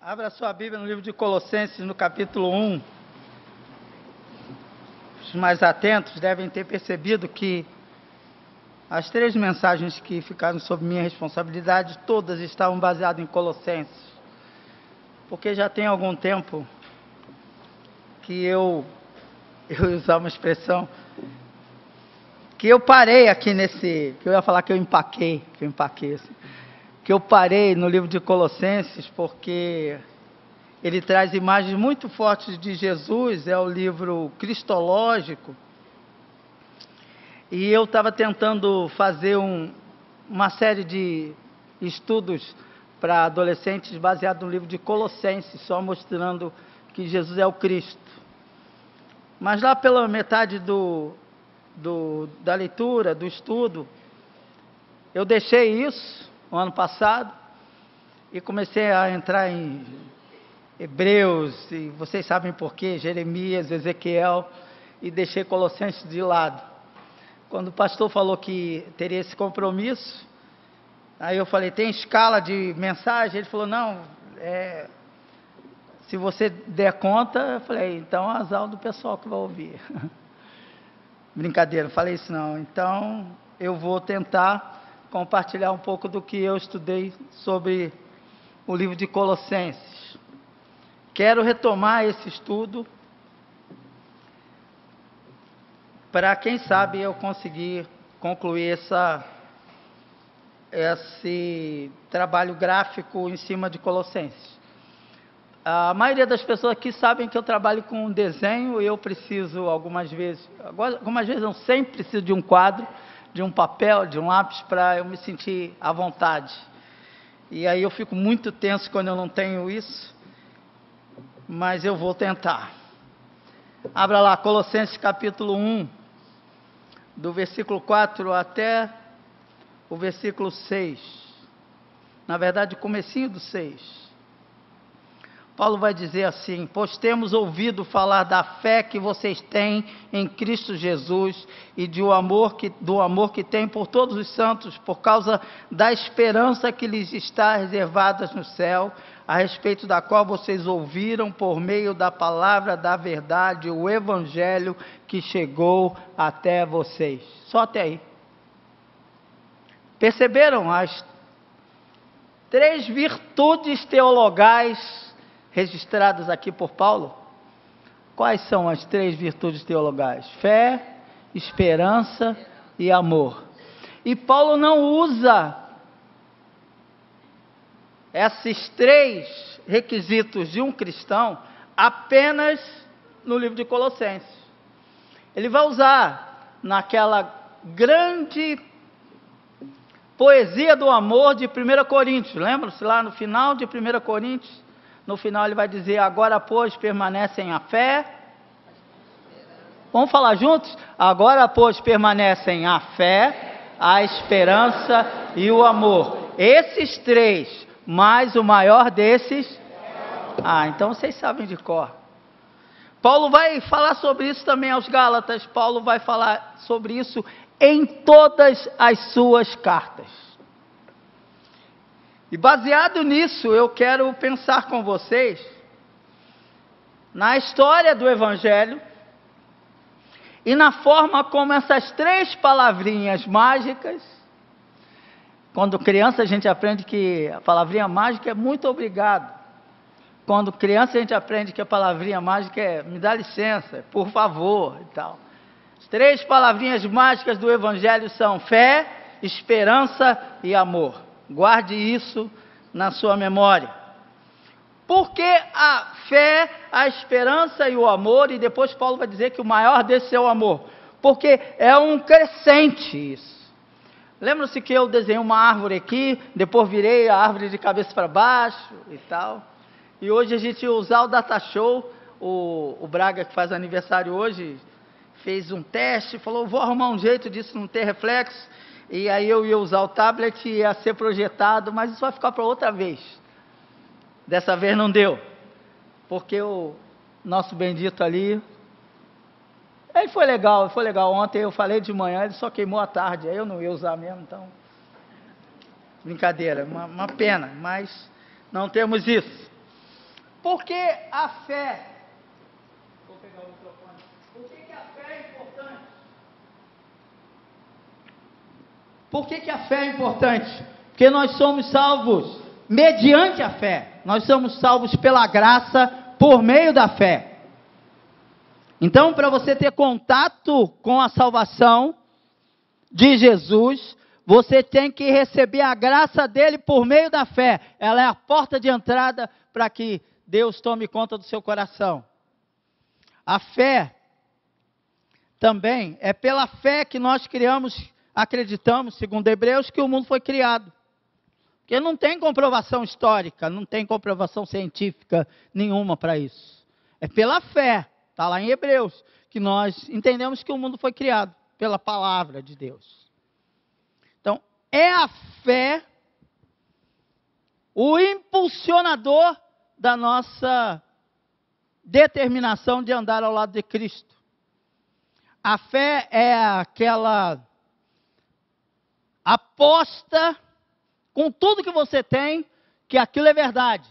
Abra sua Bíblia no livro de Colossenses, no capítulo 1. Os mais atentos devem ter percebido que as 3 mensagens que ficaram sob minha responsabilidade, todas estavam baseadas em Colossenses. Porque já tem algum tempo que eu usar uma expressão, que eu parei aqui nesse, que eu ia falar que eu empaquei assim. Que eu parei no livro de Colossenses, porque ele traz imagens muito fortes de Jesus, é o livro cristológico, e eu estava tentando fazer uma série de estudos para adolescentes baseado no livro de Colossenses, só mostrando que Jesus é o Cristo. Mas lá pela metade da leitura, do estudo, eu deixei isso no ano passado e comecei a entrar em Hebreus, e vocês sabem por quê, Jeremias, Ezequiel, e deixei Colossenses de lado. Quando o pastor falou que teria esse compromisso, aí eu falei, tem escala de mensagem? Ele falou, não, se você der conta, eu falei, então azar do pessoal que vai ouvir. Brincadeira, não falei isso não. Então, eu vou tentar compartilhar um pouco do que eu estudei sobre o livro de Colossenses. Quero retomar esse estudo para, quem sabe, eu conseguir concluir esse trabalho gráfico em cima de Colossenses. A maioria das pessoas aqui sabem que eu trabalho com desenho, e eu preciso algumas vezes não, sempre preciso de um quadro, de um papel, de um lápis, para eu me sentir à vontade. E aí eu fico muito tenso quando eu não tenho isso, mas eu vou tentar. Abra lá, Colossenses capítulo 1, do versículo 4 até o versículo 6. Na verdade, o comecinho do 6. Paulo vai dizer assim, pois temos ouvido falar da fé que vocês têm em Cristo Jesus e do amor que têm por todos os santos, por causa da esperança que lhes está reservada no céu, a respeito da qual vocês ouviram por meio da palavra da verdade, o evangelho que chegou até vocês. Só até aí. Perceberam as 3 virtudes teologais registradas aqui por Paulo? Quais são as 3 virtudes teologais? Fé, esperança e amor. E Paulo não usa esses 3 requisitos de um cristão apenas no livro de Colossenses. Ele vai usar naquela grande poesia do amor de 1 Coríntios. Lembram-se lá no final de 1 Coríntios? No final ele vai dizer, agora pois permanecem a fé. Vamos falar juntos? Agora pois permanecem a fé, a esperança e o amor. Esses 3, mas o maior desses... então vocês sabem de cor. Paulo vai falar sobre isso também aos Gálatas. Paulo vai falar sobre isso em todas as suas cartas. E baseado nisso, eu quero pensar com vocês na história do Evangelho e na forma como essas 3 palavrinhas mágicas, quando criança a gente aprende que a palavrinha mágica é muito obrigado. Quando criança a gente aprende que a palavrinha mágica é me dá licença, por favor e tal. As 3 palavrinhas mágicas do Evangelho são fé, esperança e amor. Guarde isso na sua memória. Por que a fé, a esperança e o amor? E depois Paulo vai dizer que o maior desses é o amor. Porque é um crescente isso. Lembra-se que eu desenhei uma árvore aqui, depois virei a árvore de cabeça para baixo e tal. E hoje a gente usar o Data Show, o Braga, que faz aniversário hoje, fez um teste, falou, vou arrumar um jeito disso não ter reflexo. E aí eu ia usar o tablet e ia ser projetado, mas isso vai ficar para outra vez. Dessa vez não deu, porque o nosso bendito ali, ele foi legal. Ontem eu falei de manhã, ele só queimou à tarde, aí eu não ia usar mesmo, então, brincadeira, uma pena, mas não temos isso. por que a fé? Vou pegar o microfone. Por que a fé é importante? Por que a fé é importante? Porque nós somos salvos mediante a fé. Nós somos salvos pela graça por meio da fé. Então, para você ter contato com a salvação de Jesus, você tem que receber a graça dele por meio da fé. Ela é a porta de entrada para que Deus tome conta do seu coração. A fé também é pela fé que nós acreditamos, segundo Hebreus, que o mundo foi criado. Porque não tem comprovação histórica, não tem comprovação científica nenhuma para isso. É pela fé, está lá em Hebreus, que nós entendemos que o mundo foi criado pela palavra de Deus. Então, é a fé o impulsionador da nossa determinação de andar ao lado de Cristo. A fé é aquela aposta com tudo que você tem, que aquilo é verdade.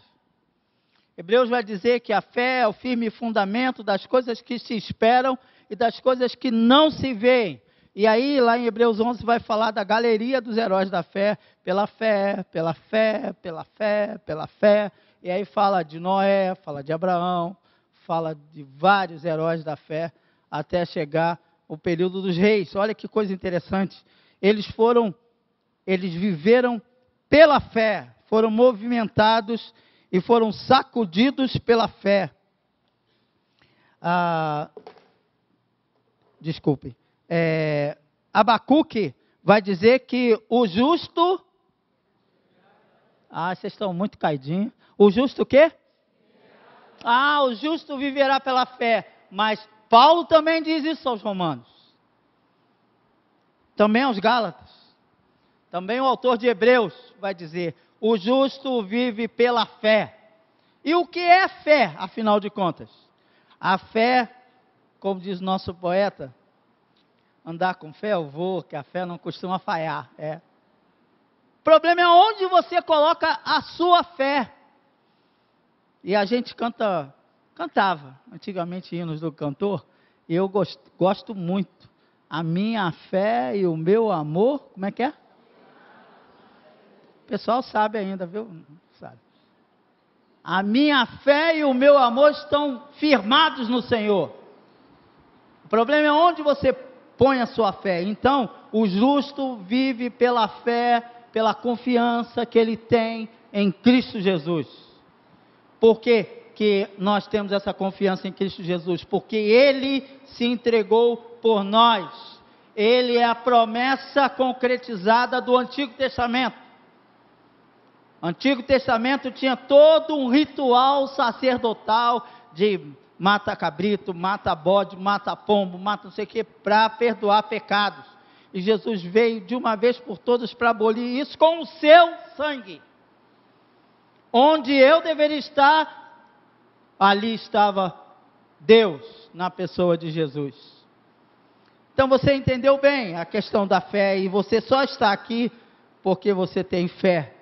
Hebreus vai dizer que a fé é o firme fundamento das coisas que se esperam e das coisas que não se veem. E aí, lá em Hebreus 11, vai falar da galeria dos heróis da fé, pela fé, pela fé, pela fé, pela fé. E aí fala de Noé, fala de Abraão, fala de vários heróis da fé, até chegar o período dos reis. Olha que coisa interessante. Eles viveram pela fé, foram movimentados e foram sacudidos pela fé. Desculpe. Abacuque vai dizer que o justo... vocês estão muito caidinhos. O justo o quê? O justo viverá pela fé. Mas Paulo também diz isso aos romanos. Também aos gálatas. Também o autor de Hebreus vai dizer, o justo vive pela fé. E o que é fé, afinal de contas? A fé, como diz nosso poeta, andar com fé eu vou, que a fé não costuma falhar. O problema é onde você coloca a sua fé. E a gente cantava antigamente hinos do cantor, e eu gosto muito. A minha fé e o meu amor, como é que é? O pessoal sabe ainda, viu? Sabe. A minha fé e o meu amor estão firmados no Senhor. O problema é onde você põe a sua fé. Então, o justo vive pela fé, pela confiança que ele tem em Cristo Jesus. Por que nós temos essa confiança em Cristo Jesus? Porque ele se entregou por nós. Ele é a promessa concretizada do Antigo Testamento. O Antigo Testamento tinha todo um ritual sacerdotal de mata cabrito, mata bode, mata pombo, mata não sei o que, para perdoar pecados. E Jesus veio de uma vez por todas para abolir isso com o seu sangue. Onde eu deveria estar, ali estava Deus, na pessoa de Jesus. Então você entendeu bem a questão da fé, e você só está aqui porque você tem fé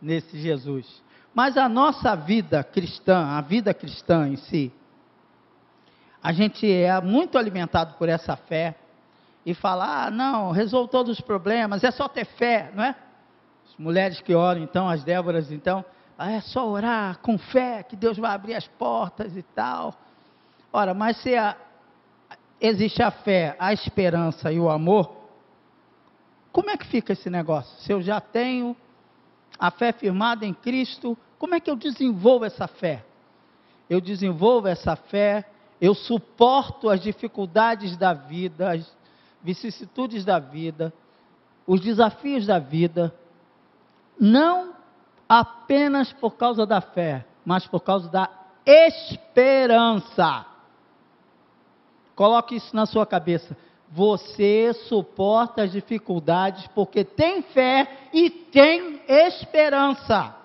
nesse Jesus. Mas a nossa vida cristã, a vida cristã em si, a gente é muito alimentado por essa fé, e fala, não, resolve todos os problemas, é só ter fé, não é? As mulheres que oram então, as Déboras então, é só orar com fé, que Deus vai abrir as portas e tal. Ora, mas se existe a fé, a esperança e o amor, como é que fica esse negócio? Se eu já tenho a fé firmada em Cristo, como é que eu desenvolvo essa fé? Eu desenvolvo essa fé, eu suporto as dificuldades da vida, as vicissitudes da vida, os desafios da vida, não apenas por causa da fé, mas por causa da esperança. Coloque isso na sua cabeça. Você suporta as dificuldades porque tem fé e tem esperança.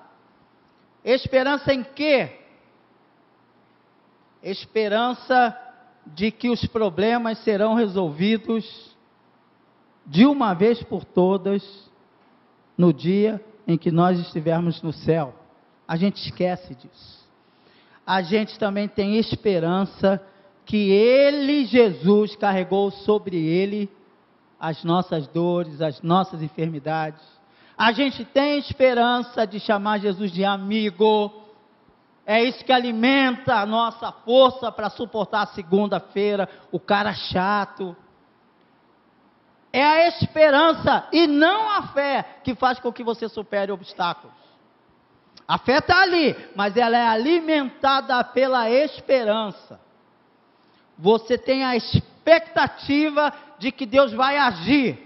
Esperança em quê? Esperança de que os problemas serão resolvidos de uma vez por todas no dia em que nós estivermos no céu. A gente esquece disso. a gente também tem esperança que Ele, Jesus, carregou sobre Ele as nossas dores, as nossas enfermidades. A gente tem esperança de chamar Jesus de amigo. É isso que alimenta a nossa força para suportar a segunda-feira, o cara chato. É a esperança e não a fé que faz com que você supere obstáculos. A fé está ali, mas ela é alimentada pela esperança. Você tem a expectativa de que Deus vai agir.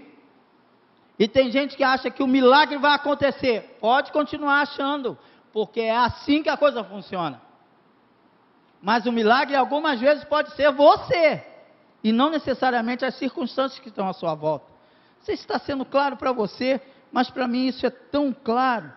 E tem gente que acha que o milagre vai acontecer. Pode continuar achando, porque é assim que a coisa funciona. Mas o milagre algumas vezes pode ser você, e não necessariamente as circunstâncias que estão à sua volta. Não sei se está sendo claro para você, mas para mim isso é tão claro.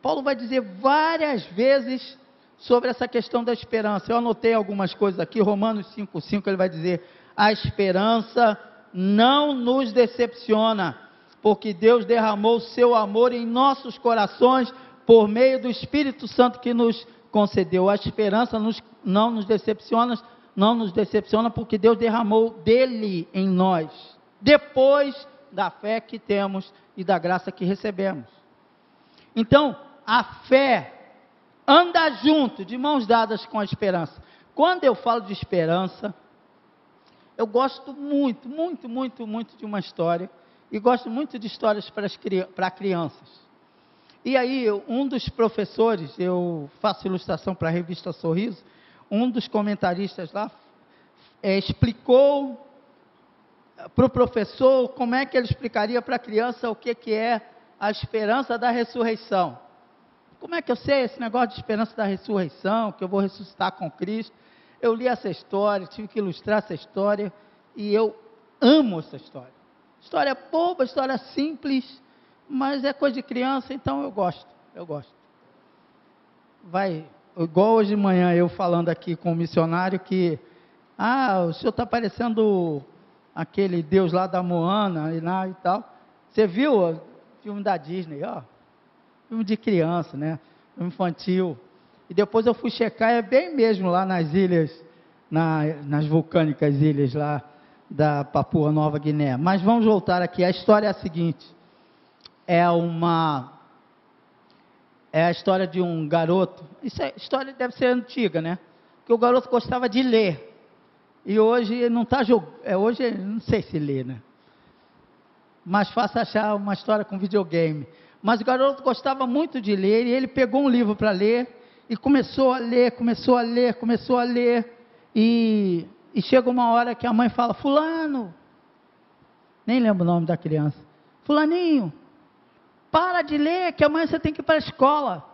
Paulo vai dizer várias vezes sobre essa questão da esperança. Eu anotei algumas coisas aqui. Romanos 5,5, ele vai dizer: a esperança não nos decepciona, porque Deus derramou o seu amor em nossos corações por meio do Espírito Santo que nos concedeu. A esperança não nos decepciona, porque Deus derramou dele em nós, depois da fé que temos e da graça que recebemos. Então, a fé anda junto, de mãos dadas com a esperança. Quando eu falo de esperança, eu gosto muito de uma história, e gosto muito de histórias para crianças. E aí, um dos professores, eu faço ilustração para a revista Sorriso, um dos comentaristas lá, explicou para o professor como é que ele explicaria para a criança o que é a esperança da ressurreição. Como é que eu sei esse negócio de esperança da ressurreição, que eu vou ressuscitar com Cristo? Eu li essa história, tive que ilustrar essa história, e eu amo essa história. História boba, história simples, mas é coisa de criança, então eu gosto. Vai, igual hoje de manhã eu falando aqui com o missionário que, o senhor está parecendo aquele Deus lá da Moana e tal. Você viu o filme da Disney, filme de criança, né? Filme infantil. E depois eu fui checar, é bem mesmo lá nas ilhas, nas vulcânicas ilhas lá da Papua Nova Guiné. Mas vamos voltar aqui. A história é a seguinte: é a história de um garoto. Isso é história, deve ser antiga, né? Que o garoto gostava de ler. E hoje não está jogando. Hoje não sei se lê, né? Mais fácil achar uma história com videogame. Mas o garoto gostava muito de ler, e ele pegou um livro para ler, e começou a ler, e chega uma hora que a mãe fala: fulano, nem lembro o nome da criança, fulaninho, para de ler, que amanhã você tem que ir para a escola.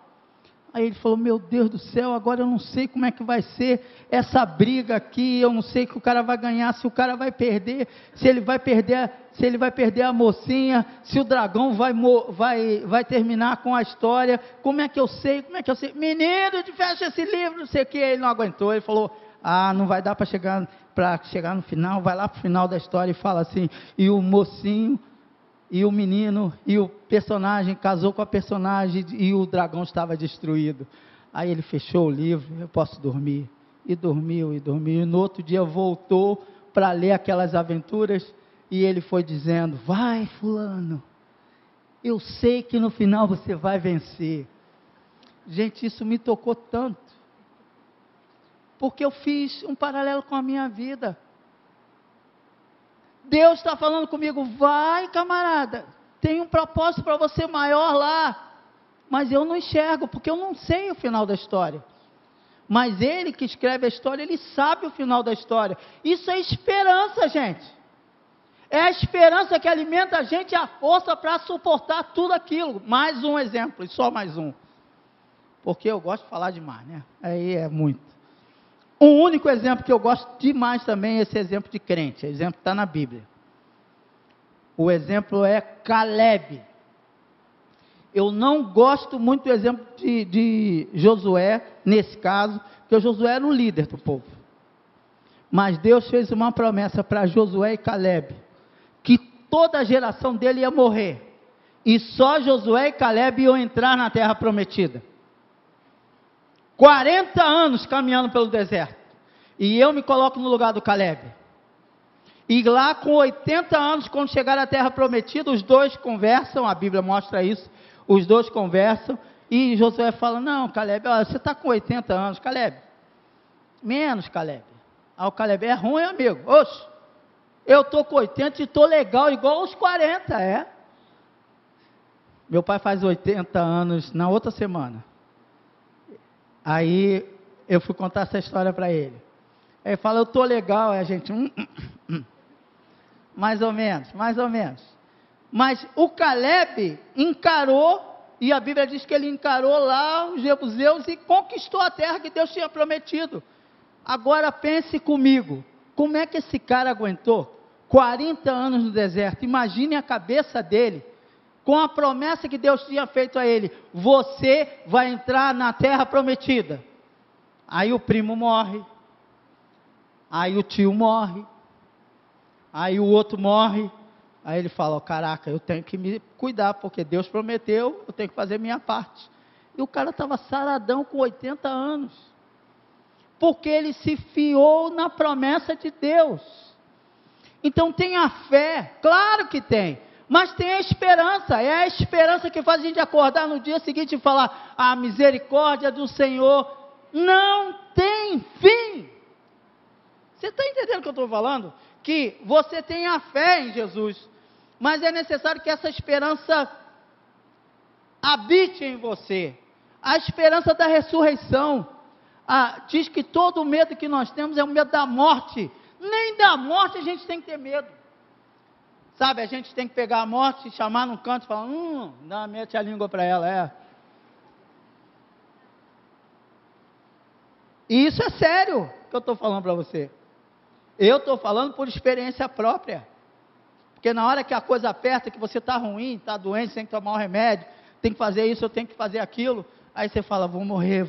Aí ele falou: meu Deus do céu, agora eu não sei como é que vai ser essa briga aqui, eu não sei que o cara vai ganhar, se o cara vai perder, se ele vai perder a mocinha, se o dragão vai terminar com a história, como é que eu sei, menino, fecha esse livro, não sei o que. Ele não aguentou, ele falou: não vai dar para chegar no final, vai lá para o final da história e fala assim: e o mocinho, e o menino, e o personagem casou com a personagem, e o dragão estava destruído. Aí ele fechou o livro: eu posso dormir. E dormiu, e no outro dia voltou para ler aquelas aventuras, e ele foi dizendo: vai fulano, eu sei que no final você vai vencer. Gente, isso me tocou tanto, porque eu fiz um paralelo com a minha vida. Deus está falando comigo: vai camarada, tem um propósito para você maior lá, mas eu não enxergo, porque eu não sei o final da história. Mas Ele que escreve a história, Ele sabe o final da história. Isso é esperança, gente. É a esperança que alimenta a gente, a força para suportar tudo aquilo. Mais um exemplo, e só mais um, porque eu gosto de falar demais, né? Aí é muito. Um único exemplo que eu gosto demais também é esse exemplo de crente. O exemplo está na Bíblia. O exemplo é Caleb. Eu não gosto muito do exemplo de Josué, nesse caso, porque o Josué era o líder do povo. Mas Deus fez uma promessa para Josué e Caleb, que toda a geração dele ia morrer, e só Josué e Caleb iam entrar na terra prometida. 40 anos caminhando pelo deserto. E eu me coloco no lugar do Caleb. E lá com 80 anos, quando chegar à terra prometida, os dois conversam, a Bíblia mostra isso, os dois conversam, e Josué fala, não, Caleb, olha, você está com 80 anos, Caleb, menos, Caleb. Aí o Caleb, é ruim, amigo, oxe, eu estou com 80 e estou legal, igual aos 40, é. Meu pai faz 80 anos na outra semana. Aí eu fui contar essa história para ele. Aí ele fala, eu estou legal, aí a gente, mais ou menos. Mas o Caleb encarou, e a Bíblia diz que ele encarou lá os jebuseus e conquistou a terra que Deus tinha prometido. Agora pense comigo, como é que esse cara aguentou 40 anos no deserto? Imagine a cabeça dele, com a promessa que Deus tinha feito a ele, você vai entrar na terra prometida. Aí o primo morre, aí o tio morre, aí o outro morre, aí ele fala, caraca, eu tenho que me cuidar, porque Deus prometeu, eu tenho que fazer minha parte. E o cara estava saradão com 80 anos, porque ele se fiou na promessa de Deus. Então tenha fé, claro que tem, mas tem a esperança, é a esperança que faz a gente acordar no dia seguinte e falar, a misericórdia do Senhor não tem fim. Você está entendendo o que eu estou falando? Que você tenha fé em Jesus, mas é necessário que essa esperança habite em você, a esperança da ressurreição. Diz que todo o medo que nós temos é o medo da morte, nem da morte a gente tem que ter medo, sabe, a gente tem que pegar a morte, chamar num canto e falar, mete a língua para ela, e isso é sério, que eu estou falando para você. Eu estou falando por experiência própria, porque na hora que a coisa aperta, que você está ruim, está doente, tem que tomar um remédio, tem que fazer isso, eu tenho que fazer aquilo, aí você fala, vou morrer.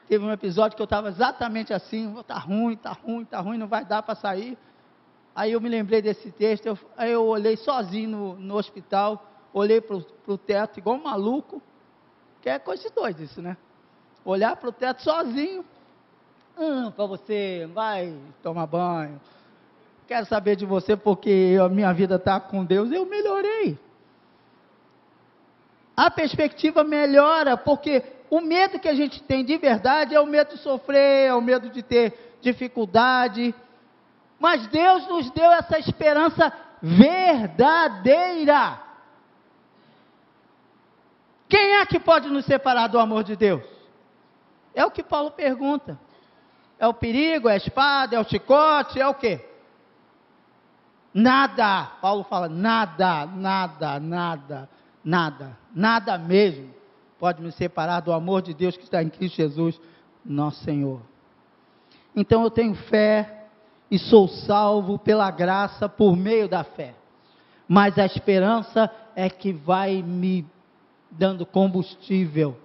Teve um episódio que eu estava exatamente assim, está ruim, não vai dar para sair. Aí eu me lembrei desse texto, aí eu olhei sozinho no hospital, olhei para o teto, igual um maluco, que é coisa de doido isso, né? Olhar para o teto sozinho, para você, vai tomar banho, quero saber de você, porque a minha vida está com Deus, eu melhorei. A perspectiva melhora, porque o medo que a gente tem de verdade é o medo de sofrer, é o medo de ter dificuldade, mas Deus nos deu essa esperança verdadeira. Quem é que pode nos separar do amor de Deus? É o que Paulo pergunta. É o perigo, é a espada, é o chicote, é o quê? Nada. Paulo fala, nada mesmo pode me separar do amor de Deus que está em Cristo Jesus, nosso Senhor. Então eu tenho fé e sou salvo pela graça por meio da fé, mas a esperança é que vai me dando combustível.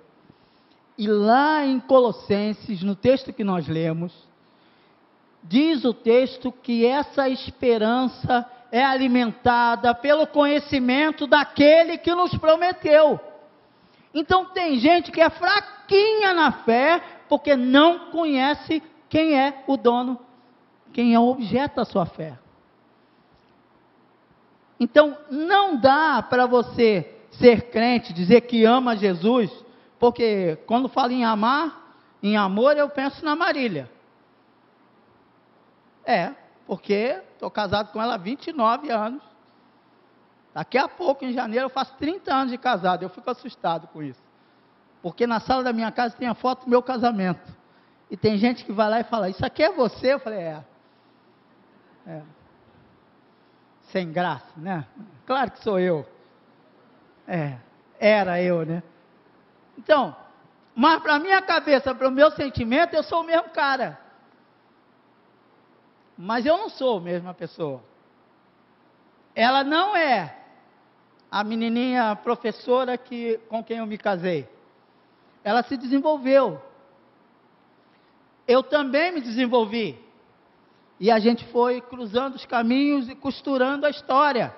E lá em Colossenses, no texto que nós lemos, diz o texto que essa esperança é alimentada pelo conhecimento daquele que nos prometeu. Então tem gente que é fraquinha na fé, porque não conhece quem é o dono, quem é o objeto da sua fé. Então não dá para você ser crente, dizer que ama Jesus, porque quando falo em amar, em amor, eu penso na Marília. Porque estou casado com ela há 29 anos. Daqui a pouco, em janeiro, eu faço 30 anos de casado. Eu fico assustado com isso. Porque na sala da minha casa tem a foto do meu casamento. E tem gente que vai lá e fala, isso aqui é você? Eu falei, sem graça, né? Claro que sou eu. Era eu, né? Então, mas para a minha cabeça, para o meu sentimento, eu sou o mesmo cara. Mas eu não sou a mesma pessoa. Ela não é a menininha professora com quem eu me casei. Ela se desenvolveu. Eu também me desenvolvi. E a gente foi cruzando os caminhos e costurando a história.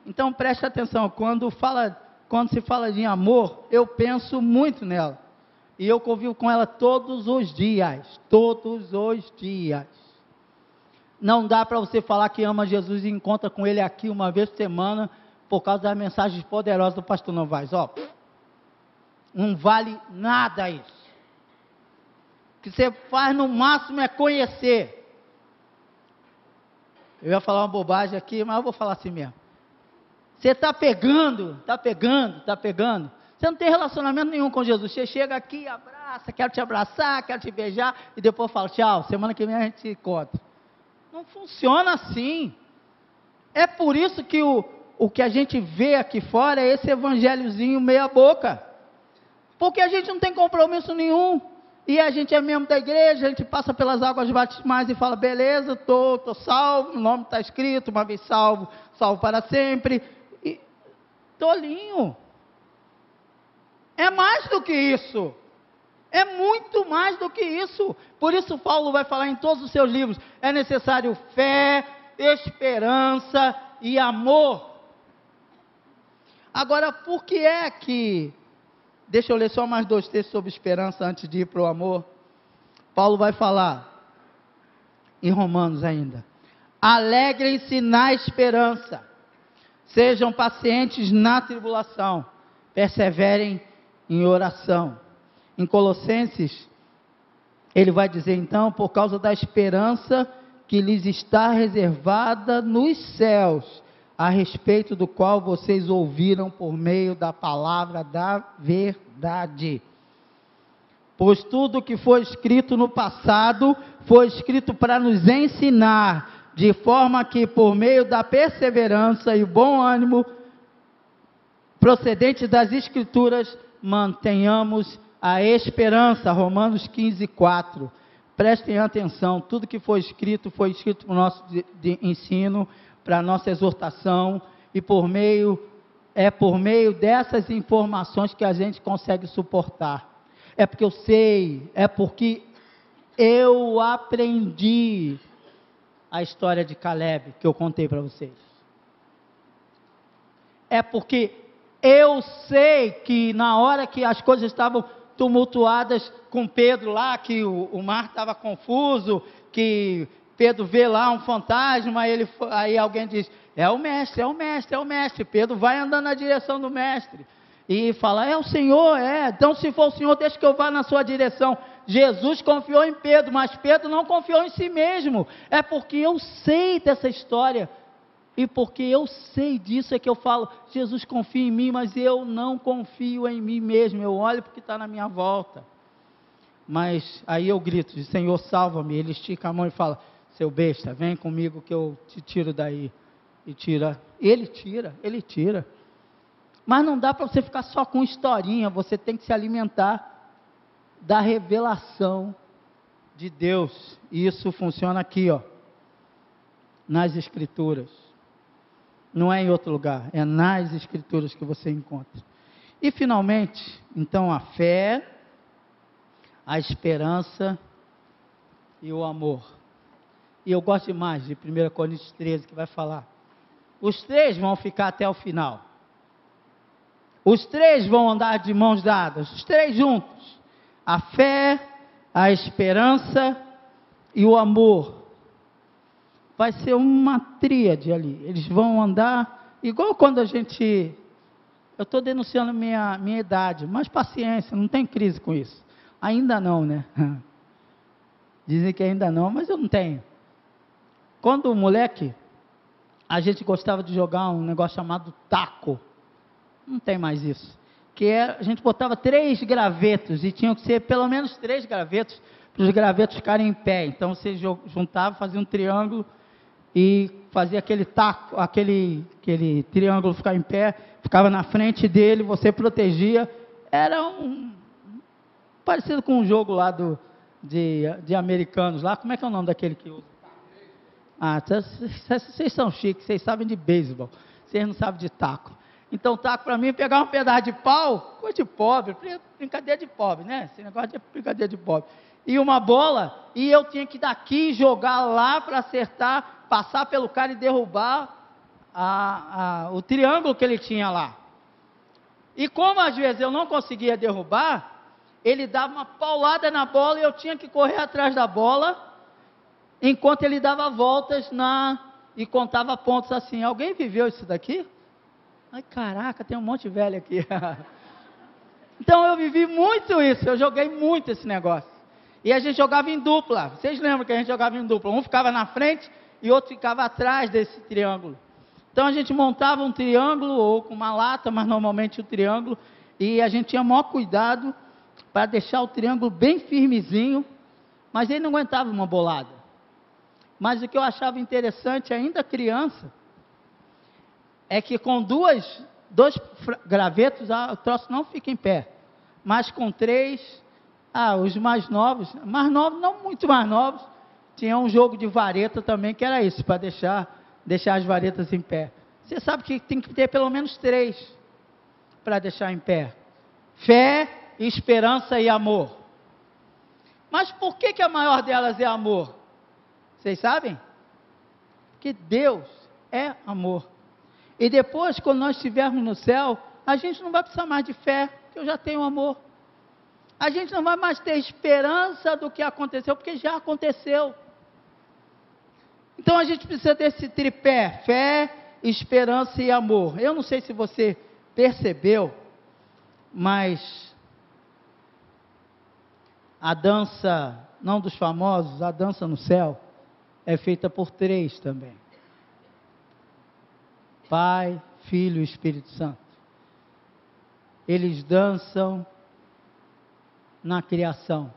Então preste atenção, quando fala quando se fala de amor, eu penso muito nela. E eu convivo com ela todos os dias. Todos os dias. Não dá para você falar que ama Jesus e encontra com ele aqui uma vez por semana, por causa das mensagens poderosas do pastor Novaes. Ó, não vale nada isso. O que você faz no máximo é conhecer. Eu ia falar uma bobagem aqui, mas eu vou falar assim mesmo. Você está pegando. Você não tem relacionamento nenhum com Jesus. Você chega aqui, abraça, quero te abraçar, quero te beijar, e depois fala, tchau, semana que vem a gente se encontra. Não funciona assim. É por isso que o que a gente vê aqui fora é esse evangelhozinho meia boca. Porque a gente não tem compromisso nenhum. E a gente é membro da igreja, a gente passa pelas águas batismais e fala, beleza, estou salvo, o nome está escrito, uma vez salvo, salvo para sempre. E, tolinho. É mais do que isso. É muito mais do que isso. Por isso Paulo vai falar em todos os seus livros, é necessário fé, esperança e amor. Agora, por que é que... Deixa eu ler só mais 2 textos sobre esperança antes de ir para o amor. Paulo vai falar, em Romanos ainda. Alegrem-se na esperança. Sejam pacientes na tribulação. Perseverem em oração. Em Colossenses, ele vai dizer então, por causa da esperança que lhes está reservada nos céus, a respeito do qual vocês ouviram por meio da palavra da verdade. Pois tudo que foi escrito no passado, foi escrito para nos ensinar, de forma que por meio da perseverança e bom ânimo, procedente das Escrituras, mantenhamos a esperança. Romanos 15:4. Prestem atenção, tudo que foi escrito para o nosso de ensino, para a nossa exortação, e por meio dessas informações que a gente consegue suportar. É porque eu sei, é porque eu aprendi a história de Caleb, que eu contei para vocês. É porque eu sei que na hora que as coisas estavam tumultuadas com Pedro lá, que o mar estava confuso, que Pedro vê lá um fantasma, aí alguém diz, é o mestre, é o mestre, é o mestre. Pedro vai andando na direção do mestre e fala, é o Senhor, então se for o Senhor, deixa que eu vá na sua direção. Jesus confiou em Pedro, mas Pedro não confiou em si mesmo. É porque eu sei dessa história, e porque eu sei disso é que eu falo, Jesus confia em mim, mas eu não confio em mim mesmo. Eu olho porque está na minha volta. Mas aí eu grito, Senhor, salva-me. Ele estica a mão e fala, seu besta, vem comigo que eu te tiro daí. E tira. Ele tira. Mas não dá para você ficar só com historinha, você tem que se alimentar da revelação de Deus. E isso funciona aqui, ó, nas Escrituras. Não é em outro lugar, é nas Escrituras que você encontra. E finalmente, então, a fé, a esperança e o amor. E eu gosto demais de 1 Coríntios 13, que vai falar. Os 3 vão ficar até o final. Os 3 vão andar de mãos dadas, os 3 juntos. A fé, a esperança e o amor. Vai ser uma tríade ali. Eles vão andar, igual quando a gente... Eu estou denunciando minha idade, mas paciência, não tem crise com isso. Ainda não, né? Dizem que ainda não, mas eu não tenho. Quando moleque, a gente gostava de jogar um negócio chamado taco. Não tem mais isso. A gente botava 3 gravetos, e tinham que ser pelo menos 3 gravetos, para os gravetos ficarem em pé. Então você juntava, fazia um triângulo, e fazia aquele taco, aquele triângulo ficar em pé, ficava na frente dele, você protegia. Era parecido com um jogo lá de americanos lá. Como é que é o nome daquele que usa? Vocês são chiques, vocês sabem de beisebol, vocês não sabem de taco. Então taco para mim é pegar um pedaço de pau, coisa de pobre, brincadeira de pobre, né? Esse negócio de brincadeira de pobre. E uma bola, e eu tinha que daqui jogar lá para acertar, passar pelo cara e derrubar o triângulo que ele tinha lá. E como às vezes eu não conseguia derrubar, ele dava uma paulada na bola e eu tinha que correr atrás da bola, enquanto ele dava voltas e contava pontos assim. Alguém viveu isso daqui? Ai, caraca, tem um monte de velho aqui. Então eu vivi muito isso, eu joguei muito esse negócio. E a gente jogava em dupla. Vocês lembram que a gente jogava em dupla? Um ficava na frente e outro ficava atrás desse triângulo. Então a gente montava um triângulo ou com uma lata, mas normalmente o triângulo, e a gente tinha maior cuidado para deixar o triângulo bem firmezinho, mas ele não aguentava uma bolada. Mas o que eu achava interessante, ainda criança, é que com dois gravetos, o troço não fica em pé. Mas com 3, os mais novos, não muito mais novos, tinha um jogo de vareta também, que era isso, para deixar as varetas em pé. Você sabe que tem que ter pelo menos 3 para deixar em pé. Fé, esperança e amor. Mas por que a maior delas é amor? Vocês sabem? Porque Deus é amor. E depois, quando nós estivermos no céu, a gente não vai precisar mais de fé, porque eu já tenho amor. A gente não vai mais ter esperança do que aconteceu, porque já aconteceu. Então a gente precisa desse tripé: fé, esperança e amor. Eu não sei se você percebeu, mas a dança, não dos famosos, a dança no céu, é feita por 3 também: Pai, Filho e Espírito Santo. Eles dançam na criação,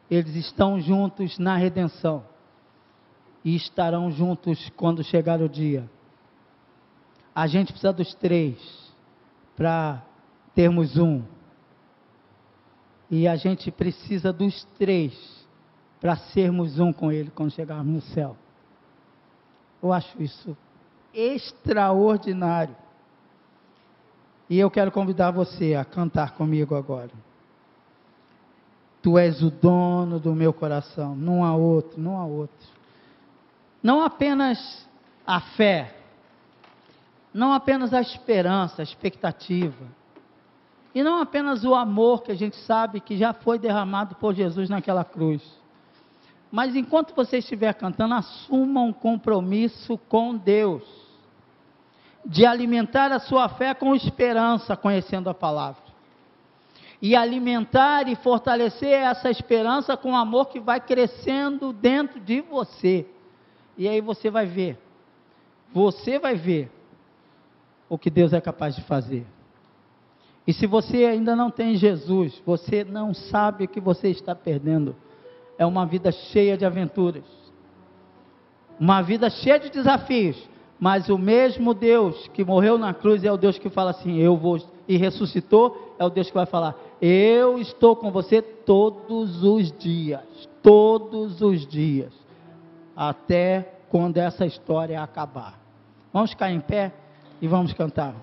eles estão juntos na redenção, e estarão juntos quando chegar o dia. A gente precisa dos 3 para termos um, e a gente precisa dos 3 para sermos um com Ele quando chegarmos no céu. Eu acho isso extraordinário. E eu quero convidar você a cantar comigo agora. Tu és o dono do meu coração, não há outro, não há outro. Não apenas a fé, não apenas a esperança, a expectativa, e não apenas o amor que a gente sabe que já foi derramado por Jesus naquela cruz. Mas enquanto você estiver cantando, assuma um compromisso com Deus, de alimentar a sua fé com esperança, conhecendo a palavra, e alimentar e fortalecer essa esperança com amor que vai crescendo dentro de você. E aí você vai ver o que Deus é capaz de fazer. E se você ainda não tem Jesus, você não sabe o que você está perdendo. É uma vida cheia de aventuras, uma vida cheia de desafios, mas o mesmo Deus que morreu na cruz é o Deus que fala assim: eu vou, e ressuscitou, é o Deus que vai falar: eu estou com você todos os dias, até quando essa história acabar. Vamos ficar em pé e vamos cantar.